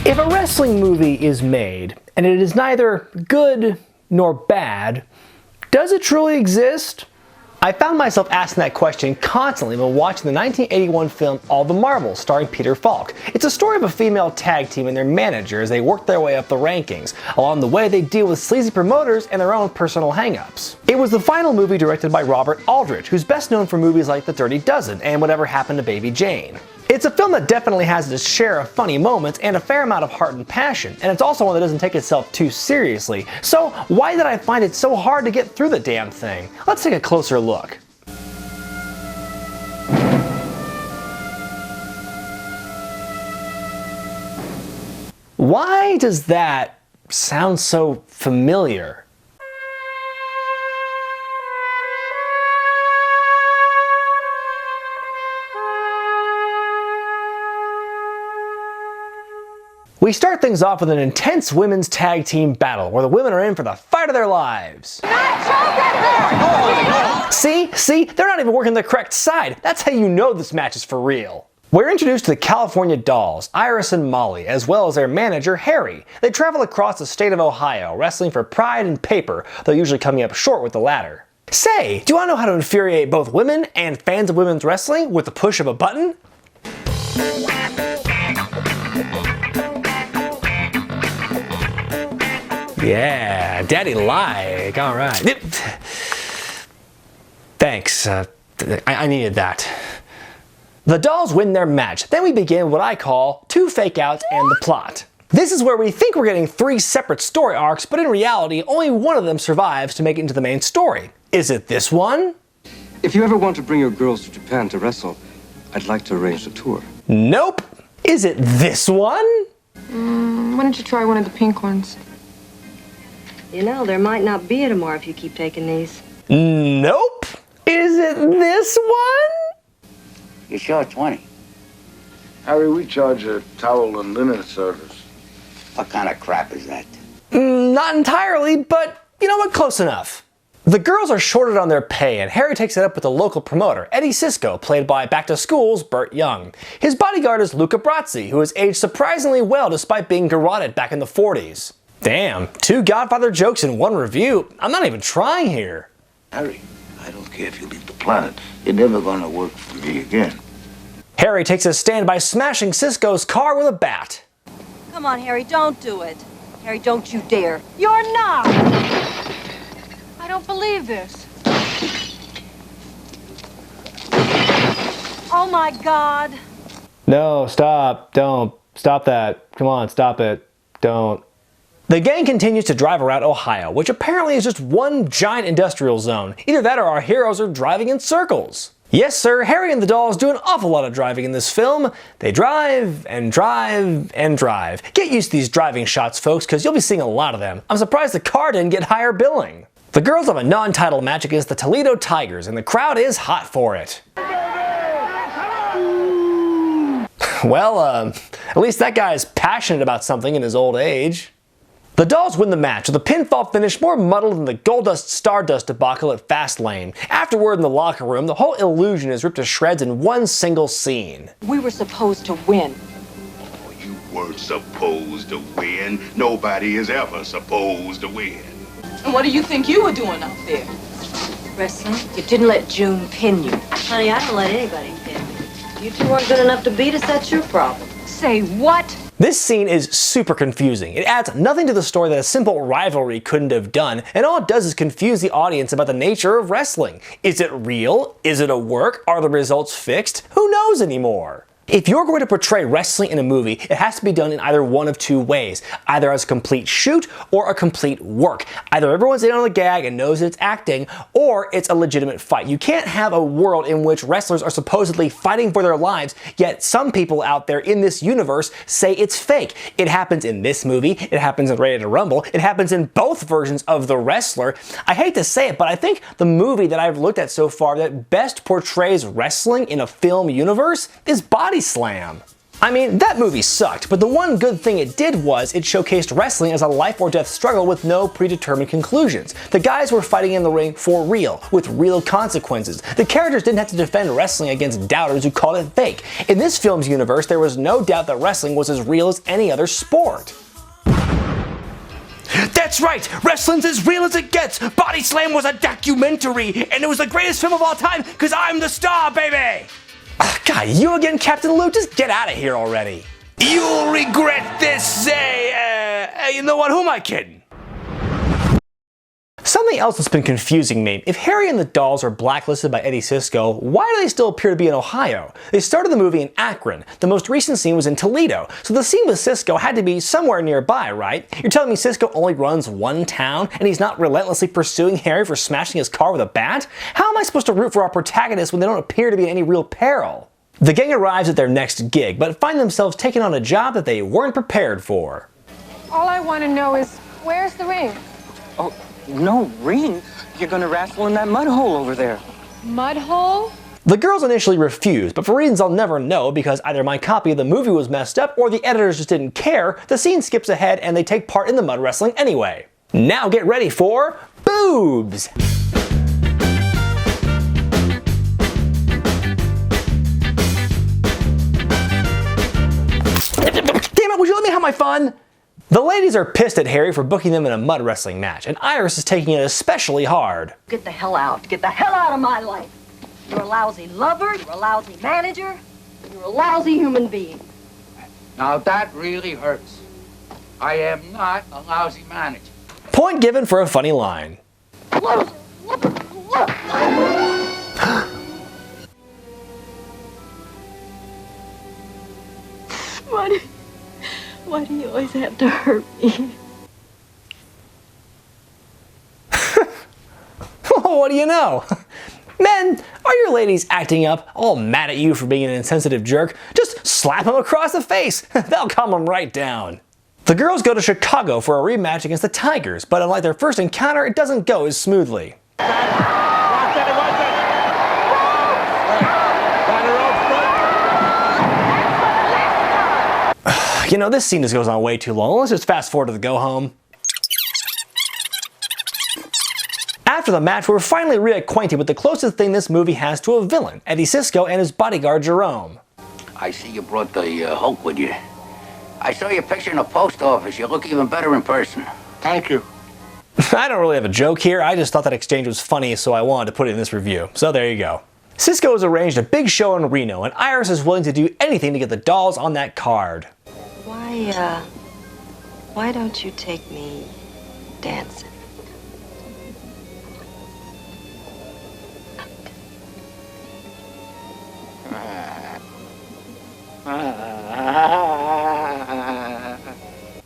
If a wrestling movie is made, and it is neither good nor bad, does it truly exist? I found myself asking that question constantly when watching the 1981 film All the Marbles, starring Peter Falk. It's a story of a female tag team and their manager as they work their way up the rankings. Along the way, they deal with sleazy promoters and their own personal hang-ups. It was the final movie directed by Robert Aldrich, who's best known for movies like The Dirty Dozen and Whatever Happened to Baby Jane. It's a film that definitely has its share of funny moments and a fair amount of heart and passion, and it's also one that doesn't take itself too seriously. So why did I find it so hard to get through the damn thing? Let's take a closer look. Why does that sound so familiar? We start things off with an intense women's tag team battle where the women are in for the fight of their lives. See, they're not even working the correct side. That's how you know this match is for real. We're introduced to the California Dolls, Iris and Molly, as well as their manager, Harry. They travel across the state of Ohio, wrestling for pride and paper, though usually coming up short with the latter. Say, do you want to know how to infuriate both women and fans of women's wrestling with the push of a button? Yeah, daddy like, alright. Thanks, I needed that. The Dolls win their match, then we begin what I call two fake outs and the plot. This is where we think we're getting three separate story arcs, but in reality, only one of them survives to make it into the main story. Is it this one? If you ever want to bring your girls to Japan to wrestle, I'd like to arrange a tour. Nope. Is it this one? Why don't you try one of the pink ones? You know, there might not be a tomorrow if you keep taking these. Nope. Is it this one? You sure 20? Harry, we charge a towel and linen service. What kind of crap is that? Not entirely, but you know what? Close enough. The girls are shorted on their pay, and Harry takes it up with the local promoter, Eddie Sisko, played by Back to School's Burt Young. His bodyguard is Luca Brasi, who has aged surprisingly well despite being garroted back in the 40s. Damn, 2 Godfather jokes in one review. I'm not even trying here. Harry, I don't care if you leave the planet. You're never gonna work for me again. Harry takes a stand by smashing Sisko's car with a bat. Come on, Harry, don't do it. Harry, don't you dare. You're not! I don't believe this. Oh my God. No, stop, don't. Stop that. Come on, stop it. Don't. The gang continues to drive around Ohio, which apparently is just one giant industrial zone. Either that or our heroes are driving in circles. Yes sir, Harry and the Dolls do an awful lot of driving in this film. They drive and drive and drive. Get used to these driving shots, folks, because you'll be seeing a lot of them. I'm surprised the car didn't get higher billing. The girls have a non-title match against the Toledo Tigers, and the crowd is hot for it. Well, at least that guy is passionate about something in his old age. The Dolls win the match with a pinfall finish more muddled than the Goldust Stardust debacle at Fastlane. Afterward in the locker room, the whole illusion is ripped to shreds in one single scene. We were supposed to win. Oh, you weren't supposed to win. Nobody is ever supposed to win. And what do you think you were doing up there? Wrestling? You didn't let June pin you. Honey, I don't let anybody pin me. You two weren't good enough to beat us, that's your problem. Say what? This scene is super confusing. It adds nothing to the story that a simple rivalry couldn't have done, and all it does is confuse the audience about the nature of wrestling. Is it real? Is it a work? Are the results fixed? Who knows anymore? If you're going to portray wrestling in a movie, it has to be done in either one of two ways, either as a complete shoot or a complete work. Either everyone's in on the gag and knows it's acting, or it's a legitimate fight. You can't have a world in which wrestlers are supposedly fighting for their lives, yet some people out there in this universe say it's fake. It happens in this movie, it happens in Ready to Rumble, it happens in both versions of The Wrestler. I hate to say it, but I think the movie that I've looked at so far that best portrays wrestling in a film universe is Body Slam. I mean, that movie sucked, but the one good thing it did was it showcased wrestling as a life or death struggle with no predetermined conclusions. The guys were fighting in the ring for real, with real consequences. The characters didn't have to defend wrestling against doubters who called it fake. In this film's universe, there was no doubt that wrestling was as real as any other sport. That's right! Wrestling's as real as it gets! Body Slam was a documentary, and it was the greatest film of all time, because I'm the star, baby! God, you again, Captain Luke? Just get out of here already. You'll regret this, you know what, who am I kidding? Something else that's been confusing me. If Harry and the dolls are blacklisted by Eddie Sisko, why do they still appear to be in Ohio? They started the movie in Akron. The most recent scene was in Toledo, so the scene with Sisko had to be somewhere nearby, right? You're telling me Sisko only runs one town, and he's not relentlessly pursuing Harry for smashing his car with a bat? How am I supposed to root for our protagonists when they don't appear to be in any real peril? The gang arrives at their next gig, but find themselves taking on a job that they weren't prepared for. All I want to know is, where's the ring? Oh, no ring? You're gonna wrestle in that mud hole over there. Mud hole? The girls initially refused, but for reasons I'll never know, because either my copy of the movie was messed up or the editors just didn't care, the scene skips ahead and they take part in the mud wrestling anyway. Now get ready for boobs! Damn it, would you let me have my fun? The ladies are pissed at Harry for booking them in a mud wrestling match, and Iris is taking it especially hard. Get the hell out. Get the hell out of my life. You're a lousy lover, you're a lousy manager, you're a lousy human being. Now that really hurts. I am not a lousy manager. Point given for a funny line. Loser! Look! Why do you always have to hurt me? What do you know? Men, are your ladies acting up, all mad at you for being an insensitive jerk? Just slap them across the face. They'll calm them right down. The girls go to Chicago for a rematch against the Tigers, but unlike their first encounter, it doesn't go as smoothly. You know, this scene just goes on way too long. Let's just fast forward to the go home. After the match, we're finally reacquainted with the closest thing this movie has to a villain, Eddie Sisko and his bodyguard Jerome. I see you brought the Hulk with you. I saw your picture in the post office. You look even better in person. Thank you. I don't really have a joke here, I just thought that exchange was funny, so I wanted to put it in this review. So there you go. Sisko has arranged a big show in Reno, and Iris is willing to do anything to get the dolls on that card. Why don't you take me dancing?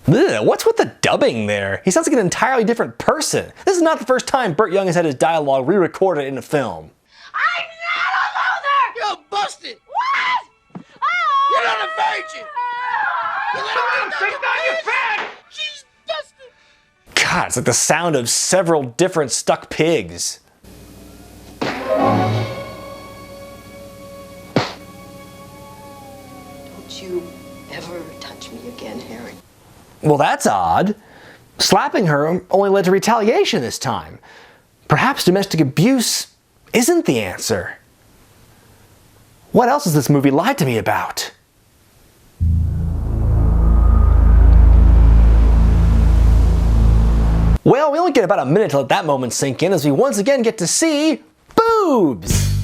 Ugh, what's with the dubbing there? He sounds like an entirely different person. This is not the first time Burt Young has had his dialogue re-recorded in a film. I'm not a loser! You're busted! What? Oh! You're not a virgin! You let him Take down your pants! She's busted! God, it's like the sound of several different stuck pigs. Don't you ever touch me again, Harry. Well, that's odd. Slapping her only led to retaliation this time. Perhaps domestic abuse isn't the answer. What else has this movie lied to me about? Well, we only get about a minute to let that moment sink in as we once again get to see boobs!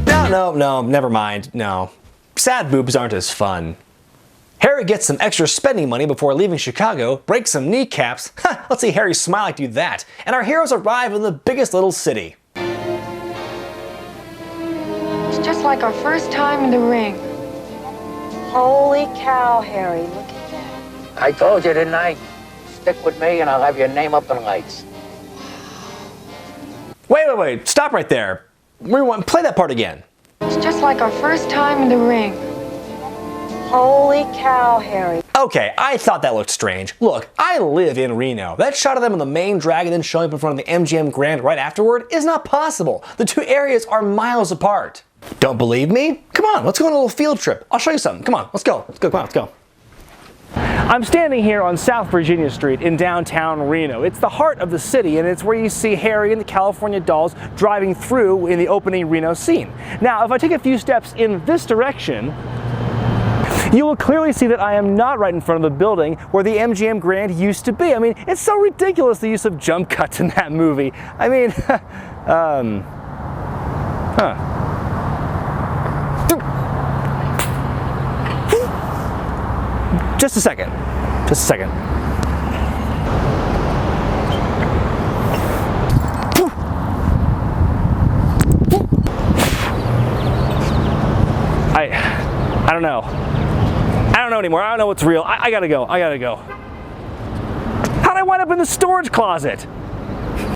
No, never mind, no. Sad boobs aren't as fun. Harry gets some extra spending money before leaving Chicago, breaks some kneecaps. Let's see Harry smile like do that. And our heroes arrive in the biggest little city. It's just like our first time in the ring. Holy cow, Harry, look at that. I told you, didn't I? Stick with me and I'll have your name up in lights. Wait, stop right there. Rewind, play that part again. It's just like our first time in the ring. Holy cow, Harry. Okay, I thought that looked strange. Look, I live in Reno. That shot of them on the main drag and then showing up in front of the MGM Grand right afterward is not possible. The two areas are miles apart. Don't believe me? Come on, let's go on a little field trip. I'll show you something. Come on, let's go. Let's go, come on, let's go. I'm standing here on South Virginia Street in downtown Reno. It's the heart of the city, and it's where you see Harry and the California Dolls driving through in the opening Reno scene. Now, if I take a few steps in this direction, you will clearly see that I am not right in front of the building where the MGM Grand used to be. I mean, it's so ridiculous, the use of jump cuts in that movie. I mean, Just a second. Just a second. I don't know. I don't know anymore. I don't know what's real. I gotta go. I gotta go. How'd I wind up in the storage closet?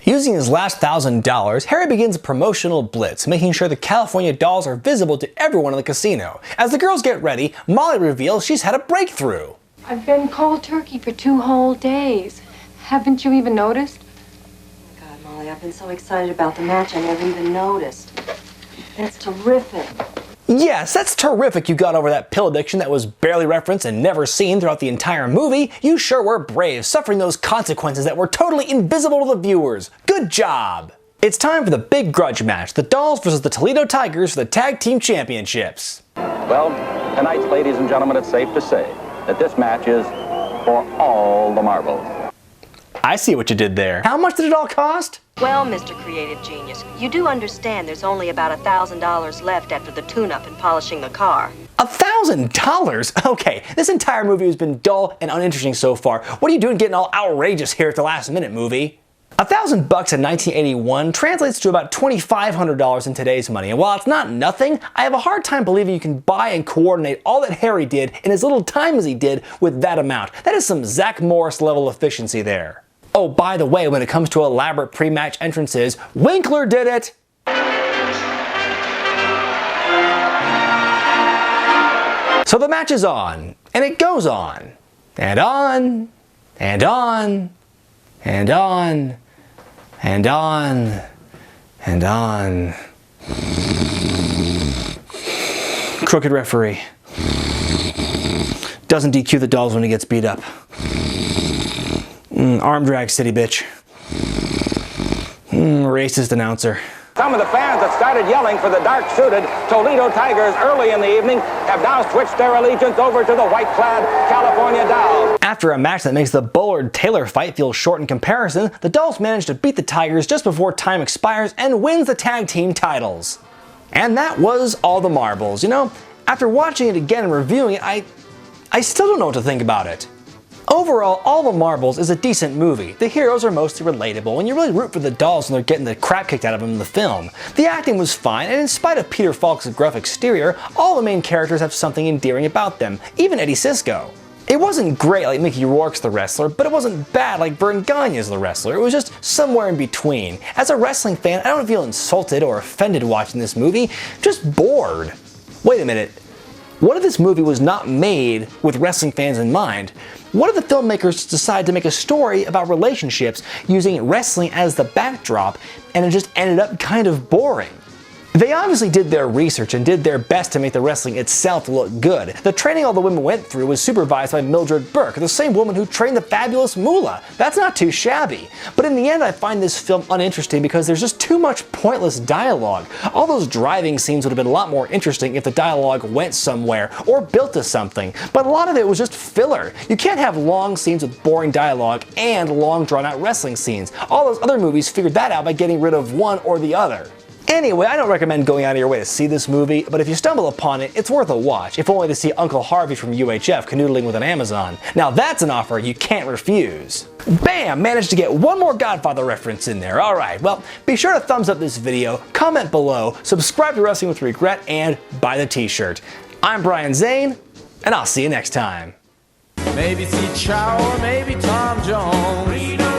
Using his last $1,000, Harry begins a promotional blitz, making sure the California Dolls are visible to everyone in the casino. As the girls get ready, Molly reveals she's had a breakthrough. I've been cold turkey for 2 whole days. Haven't you even noticed? Oh my God, Molly, I've been so excited about the match I never even noticed. That's terrific. Yes, that's terrific you got over that pill addiction that was barely referenced and never seen throughout the entire movie. You sure were brave, suffering those consequences that were totally invisible to the viewers. Good job! It's time for the big grudge match, the Dolls versus the Toledo Tigers for the Tag Team Championships. Well, tonight, ladies and gentlemen, it's safe to say that this match is for all the marbles. I see what you did there. How much did it all cost? Well, Mr. Creative Genius, you do understand there's only about $1,000 left after the tune-up and polishing the car. $1,000? Okay, this entire movie has been dull and uninteresting so far. What are you doing getting all outrageous here at the last minute, movie? $1,000 in 1981 translates to about $2,500 in today's money, and while it's not nothing, I have a hard time believing you can buy and coordinate all that Harry did in as little time as he did with that amount. That is some Zach Morris level efficiency there. Oh, by the way, when it comes to elaborate pre-match entrances, Winkler did it! So the match is on, and it goes on, and on, and on, and on, and on, and on. Crooked referee. Doesn't DQ the Dolls when he gets beat up. Arm drag city, bitch. Racist announcer. Some of the fans that started yelling for the dark-suited Toledo Tigers early in the evening have now switched their allegiance over to the white-clad California Dolls. After a match that makes the Bullard-Taylor fight feel short in comparison, the Dolls manage to beat the Tigers just before time expires and wins the tag team titles. And that was all the marbles. You know, after watching it again and reviewing it, I still don't know what to think about it. Overall, All the Marbles is a decent movie. The heroes are mostly relatable, and you really root for the Dolls when they're getting the crap kicked out of them in the film. The acting was fine, and in spite of Peter Falk's gruff exterior, all the main characters have something endearing about them, even Eddie Sisko. It wasn't great like Mickey Rourke's The Wrestler, but it wasn't bad like Vern Gagne's The Wrestler. It was just somewhere in between. As a wrestling fan, I don't feel insulted or offended watching this movie, just bored. Wait a minute. What if this movie was not made with wrestling fans in mind? What if the filmmakers decide to make a story about relationships using wrestling as the backdrop and it just ended up kind of boring? They obviously did their research and did their best to make the wrestling itself look good. The training all the women went through was supervised by Mildred Burke, the same woman who trained the fabulous Moolah. That's not too shabby. But in the end, I find this film uninteresting because there's just too much pointless dialogue. All those driving scenes would have been a lot more interesting if the dialogue went somewhere or built to something. But a lot of it was just filler. You can't have long scenes with boring dialogue and long drawn-out wrestling scenes. All those other movies figured that out by getting rid of one or the other. Anyway, I don't recommend going out of your way to see this movie, but if you stumble upon it, it's worth a watch, if only to see Uncle Harvey from UHF canoodling with an Amazon. Now that's an offer you can't refuse. Bam! Managed to get one more Godfather reference in there. Alright, well, be sure to thumbs up this video, comment below, subscribe to Wrestling with Regret, and buy the t-shirt. I'm Brian Zane, and I'll see you next time. Maybe see Chow or maybe Tom Jones.